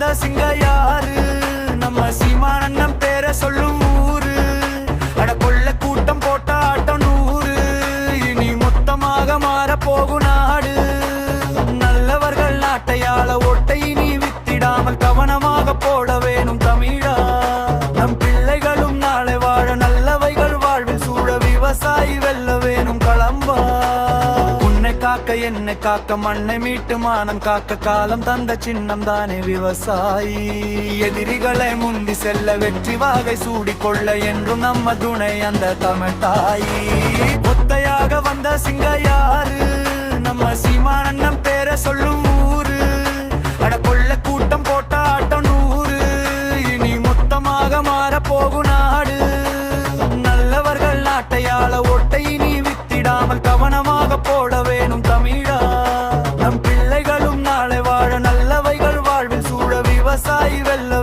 வந்த சிங்க யாரு? நம்ம சீமானண்ணன் பேரை சொல்லும் ஊரு. அட கொள்ள கூட்டம் போட்ட ஆட்டம் நூறு. இனி மொத்தமாக மாற போகும் நாடு. நல்லவர்கள் நாட்டையாள ஓட்டை நீ வித்திடாமல் கவனமாக போட வேணும் தமிழா. நம் பிள்ளைகளும் நாளை வாழ நல்லவைகள் வாழ்வில் சூழ விவசாயி வெல்ல வேணும் களம்பா. உன்னை காக்க என்னை காக்க மண்ணை மீட்டு மானம் காக்க காலம் தந்த சின்னம் தானே விவசாயி. எதிரிகளை முந்தி செல்ல வெற்றி வாகை சூடிக்கொள்ள என்றும் நம்ம துணை அந்த தமிழ் தாயி. ஒத்தையாக வந்த சிங்க யாரு? நம்ம சீமானண்ணன் பேரை சொல்லும் ஊரு. அட கொள்ள கூட்டம் போட்ட ஆட்டம் நூறு. இனி மொத்தமாக மாற போகும் நாடு. நல்லவர்கள் நாட்டையாள ஓட்டை நீ வித்திடாமல் கவனமாக போட வேணும் தமிழா. நம் பிள்ளைகளும் நாளை வாழ நல்லவைகள் வாழ்வில் சூழ விவசாயி வெல்ல